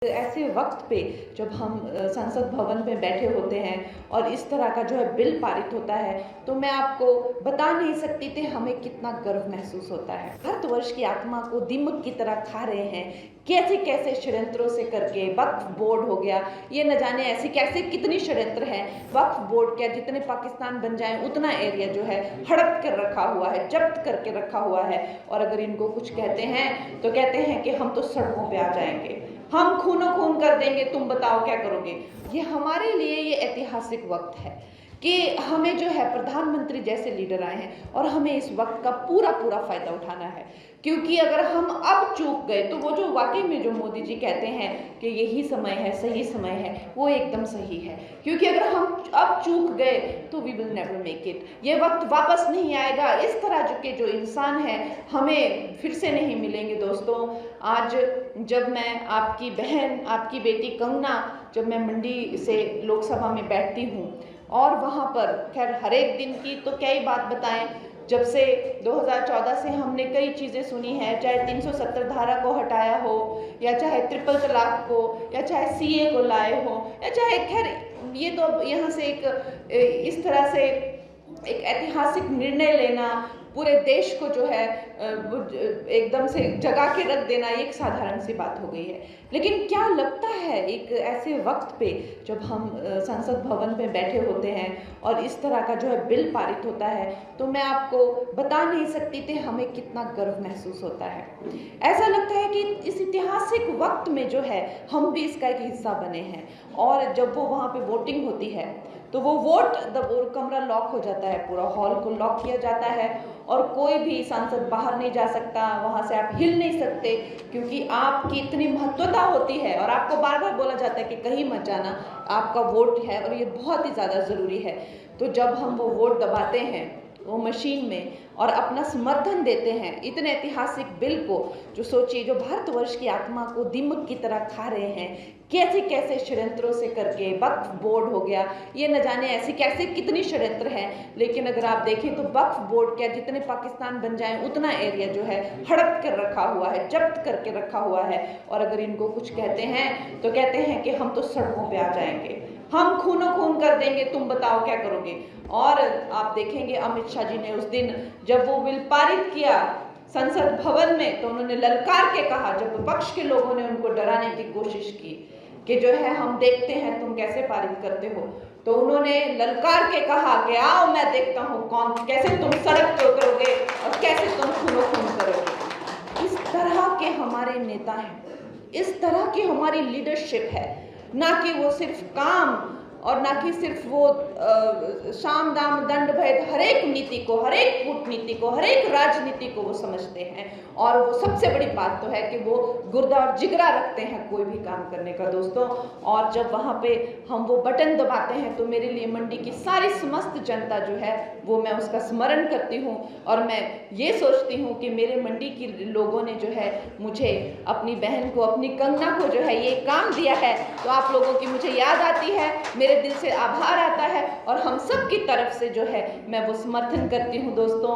ऐसे वक्त पे जब हम संसद भवन में बैठे होते हैं और इस तरह का जो है बिल पारित होता है, तो मैं आपको बता नहीं सकती थी हमें कितना गर्व महसूस होता है। भारतवर्ष की आत्मा को दीमक की तरह खा रहे हैं, कैसे कैसे षड्यंत्रों से करके। वक्फ बोर्ड हो गया, ये न जाने ऐसी कैसे कितनी षड्यंत्र हैं। वक्फ बोर्ड क्या, जितने पाकिस्तान बन जाए उतना एरिया जो है हड़प कर रखा हुआ है, जब्त करके रखा हुआ है। और अगर इनको कुछ कहते हैं तो कहते हैं कि हम तो सड़कों पे आ जाएंगे, हम खूनो खून कर देंगे, तुम बताओ क्या करोगे। ये हमारे लिए ये ऐतिहासिक वक्त है कि हमें जो है प्रधानमंत्री जैसे लीडर आए हैं और हमें इस वक्त का पूरा पूरा फायदा उठाना है। क्योंकि अगर हम अब चूक गए तो वो जो वाकई में जो मोदी जी कहते हैं कि यही समय है, सही समय है, वो एकदम सही है। क्योंकि अगर हम अब चूक गए तो we will never make it. ये वक्त वापस नहीं आएगा। इस तरह के जो इंसान है हमें फिर से नहीं मिलेंगे दोस्तों। आज जब मैं आपकी बहन, आपकी बेटी कंगना, जब मैं मंडी से लोकसभा में बैठती हूँ और वहाँ पर खैर हर एक दिन की तो क्या ही बात बताएं, जब से 2014 से हमने कई चीज़ें सुनी हैं, चाहे 370 धारा को हटाया हो, या चाहे ट्रिपल तलाक को, या चाहे सीए को लाए हो, या चाहे खैर ये तो यहाँ से एक इस तरह से एक ऐतिहासिक निर्णय लेना, पूरे देश को जो है एकदम से जगा के रख देना, एक साधारण सी बात हो गई है। लेकिन क्या लगता है एक ऐसे वक्त पे जब हम संसद भवन में बैठे होते हैं और इस तरह का जो है बिल पारित होता है, तो मैं आपको बता नहीं सकती थी हमें कितना गर्व महसूस होता है। ऐसा लगता है कि इस ऐतिहासिक वक्त में जो है हम भी इसका एक हिस्सा बने हैं। और जब वो वहाँ पे वोटिंग होती है तो वो कमरा लॉक हो जाता है, पूरा हॉल को लॉक किया जाता है और कोई भी सांसद बाहर नहीं जा सकता, वहाँ से आप हिल नहीं सकते, क्योंकि आपकी इतनी महत्वता होती है और आपको बार बार बोला जाता है कि कहीं मत जाना, आपका वोट है और ये बहुत ही ज़्यादा ज़रूरी है। तो जब हम वो वोट दबाते हैं वो मशीन में और अपना समर्थन देते हैं इतने ऐतिहासिक बिल को, जो सोचिए जो भारतवर्ष की आत्मा को दीमक की तरह खा रहे हैं, कैसे कैसे षड्यंत्रों से करके। वक्फ बोर्ड हो गया, ये न जाने ऐसी कैसे कितनी षड्यंत्र हैं। लेकिन अगर आप देखें तो वक्फ बोर्ड क्या, जितने पाकिस्तान बन जाए उतना एरिया जो है हड़प कर रखा हुआ है, जब्त करके रखा हुआ है। और अगर इनको कुछ कहते हैं तो कहते हैं कि हम तो सड़कों पे आ जाएंगे, हम खूनो खून कर देंगे, तुम बताओ क्या करोगे। और आप देखेंगे अमित शाह जी ने उस दिन जब वो बिल पारित किया संसद भवन में, तो उन्होंने ललकार के कहा, जब विपक्ष के लोगों ने उनको डराने की कोशिश की कि जो है हम देखते हैं तुम कैसे पारित करते हो, तो उन्होंने ललकार के कहा कि आओ मैं देखता हूँ कौन, कैसे तुम सड़क पर उतरोगे और कैसे तुम खूनो खून करोगे। इस तरह के हमारे नेता हैं, इस तरह की हमारी लीडरशिप है, ना कि वो सिर्फ काम और ना कि सिर्फ वो साम दाम दंड भेद, हर एक नीति को, हर एक कूटनीति को, हर एक राजनीति को वो समझते हैं। और वो सबसे बड़ी बात तो है कि वो गुर्दा और जिगरा रखते हैं कोई भी काम करने का दोस्तों। और जब वहाँ पे हम वो बटन दबाते हैं तो मेरे लिए मंडी की सारी समस्त जनता जो है वो मैं उसका स्मरण करती हूँ और मैं ये सोचती हूँ कि मेरे मंडी की लोगों ने जो है मुझे, अपनी बहन को, अपनी कंगना को जो है ये काम दिया है, तो आप लोगों की मुझे याद आती है, मेरे दिल से आभार आता है और हम सब की तरफ से जो है मैं वो समर्थन करती हूँ दोस्तों।